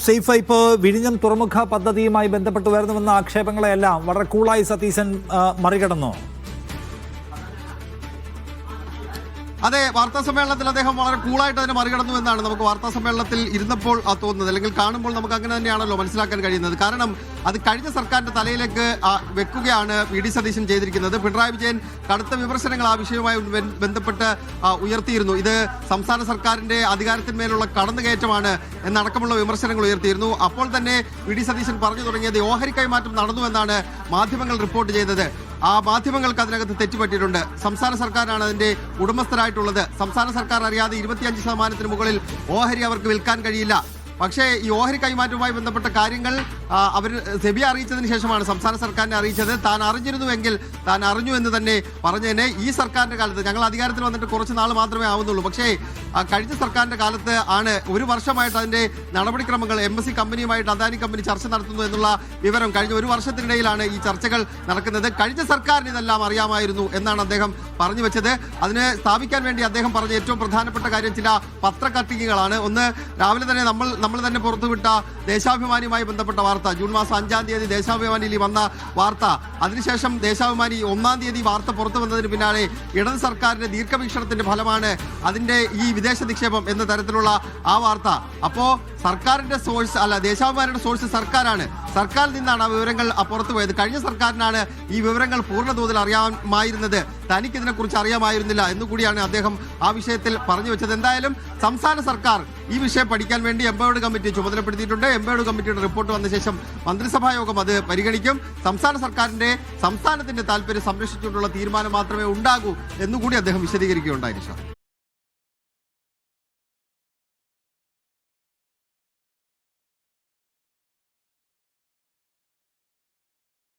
Safe ഇപ്പോൾ വിഴിഞ്ഞം തുറമുഖ പദ്ധതിയുമായി ബന്ധപ്പെട്ട് വരുന്നുവെന്ന ആക്ഷേപങ്ങളെല്ലാം വളരെ കൂളായി സതീശൻ മറികടന്നു. അതെ, വാർത്താ സമ്മേളനത്തിൽ അദ്ദേഹം വളരെ കൂളായിട്ട് അതിനെ മറികടന്നു എന്നാണ് നമുക്ക് വാർത്താ സമ്മേളനത്തിൽ ഇരുന്നപ്പോൾ തോന്നുന്നത്, അല്ലെങ്കിൽ കാണുമ്പോൾ നമുക്ക് അങ്ങനെ തന്നെയാണല്ലോ മനസ്സിലാക്കാൻ കഴിയുന്നത്. കാരണം അത് കഴിഞ്ഞ സർക്കാരിന്റെ തലയിലേക്ക് വെക്കുകയാണ് വി.ഡി. സതീശൻ ചെയ്തിരിക്കുന്നത്. പിണറായി വിജയൻ കടുത്ത വിമർശനങ്ങൾ ആ വിഷയവുമായി ബന്ധപ്പെട്ട് ഉയർത്തിയിരുന്നു. ഇത് സംസ്ഥാന സർക്കാരിന്റെ അധികാരത്തിന്മേലുള്ള കടന്നുകയറ്റമാണ് എന്നടക്കമുള്ള വിമർശനങ്ങൾ ഉയർത്തിയിരുന്നു. അപ്പോൾ തന്നെ വി.ഡി. സതീശൻ പറഞ്ഞു തുടങ്ങിയത് ഓഹരി കൈമാറ്റം നടന്നുവെന്നാണ് മാധ്യമങ്ങൾ റിപ്പോർട്ട് ചെയ്തത്. ആ മാധ്യമങ്ങൾക്ക് അതിനകത്ത് തെറ്റുപറ്റിയിട്ടുണ്ട്. സംസ്ഥാന സർക്കാരാണ് അതിന്റെ ഉടമസ്ഥരായിട്ടുള്ളത്. സംസ്ഥാന സർക്കാർ അറിയാതെ 25% മുകളിൽ ഓഹരി അവർക്ക് വിൽക്കാൻ കഴിയില്ല. പക്ഷേ ഈ ഓഹരി കൈമാറ്റവുമായി ബന്ധപ്പെട്ട കാര്യങ്ങൾ അവർ സെബി അറിയിച്ചതിന് ശേഷമാണ് സംസ്ഥാന സർക്കാരിനെ അറിയിച്ചത്. താൻ അറിഞ്ഞിരുന്നുവെങ്കിൽ താൻ അറിഞ്ഞു എന്ന് തന്നെ പറഞ്ഞതിനെ ഈ സർക്കാരിന്റെ കാലത്ത്, ഞങ്ങൾ അധികാരത്തിൽ വന്നിട്ട് കുറച്ച് നാൾ മാത്രമേ ആവുന്നുള്ളൂ, പക്ഷേ കഴിഞ്ഞ സർക്കാരിന്റെ കാലത്ത് ആണ് ഒരു വർഷമായിട്ട് അതിന്റെ നടപടിക്രമങ്ങൾ MSC കമ്പനിയുമായിട്ട് അദാനി കമ്പനി ചർച്ച നടത്തുന്നു എന്നുള്ള വിവരം കഴിഞ്ഞ ഒരു വർഷത്തിനിടയിലാണ് ഈ ചർച്ചകൾ നടക്കുന്നത്. കഴിഞ്ഞ സർക്കാരിന് ഇതെല്ലാം അറിയാമായിരുന്നു എന്നാണ് അദ്ദേഹം പറഞ്ഞു വെച്ചത്. അതിനെ സ്ഥാപിക്കാൻ വേണ്ടി അദ്ദേഹം പറഞ്ഞ ഏറ്റവും പ്രധാനപ്പെട്ട കാര്യം ചില പത്രക്കട്ടിങ്ങുകളാണ്. ഒന്ന്, രാവിലെ തന്നെ നമ്മൾ തന്നെ പുറത്തുവിട്ട ദേശാഭിമാനിയുമായി ബന്ധപ്പെട്ട വാർത്ത, ജൂൺ മാസം 5-ാം തീയതി ദേശാഭിമാനിയിൽ വന്ന വാർത്ത, അതിനുശേഷം ദേശാഭിമാനി 1-ാം തീയതി വാർത്ത പുറത്തു വന്നതിന് പിന്നാലെ ഇടത് സർക്കാരിന്റെ ദീർഘവീക്ഷണത്തിന്റെ ഫലമാണ് അതിന്റെ ഈ വിദേശ നിക്ഷേപം എന്ന തരത്തിലുള്ള ആ വാർത്ത. അപ്പോ സർക്കാരിന്റെ സോഴ്സ് അല്ല, ദേശാഭിമാനിയുടെ സോഴ്സ് സർക്കാരാണ്. സർക്കാരിൽ നിന്നാണ് ആ വിവരങ്ങൾ പുറത്തു പോയത്. കഴിഞ്ഞ സർക്കാരിനാണ് ഈ വിവരങ്ങൾ പൂർണ്ണതോതിൽ അറിയാമായിരുന്നത്, തനിക്കിതിനെക്കുറിച്ച് അറിയാമായിരുന്നില്ല എന്നുകൂടിയാണ് അദ്ദേഹം ആ വിഷയത്തിൽ പറഞ്ഞു വെച്ചത്. എന്തായാലും സംസ്ഥാന സർക്കാർ ഈ വിഷയം പഠിക്കാൻ വേണ്ടി എംപവേർഡ് കമ്മിറ്റി ചുമതലപ്പെടുത്തിയിട്ടുണ്ട്. എംപവേർഡ് കമ്മിറ്റിയുടെ റിപ്പോർട്ട് വന്ന ശേഷം മന്ത്രിസഭാ യോഗം അത് പരിഗണിക്കും. സംസ്ഥാന സർക്കാരിന്റെ സംസ്ഥാനത്തിന്റെ താല്പര്യം സംരക്ഷിച്ചുകൊണ്ടുള്ള തീരുമാനം മാത്രമേ ഉണ്ടാകൂ എന്നുകൂടി അദ്ദേഹം വിശദീകരിക്കുകയുണ്ടായി.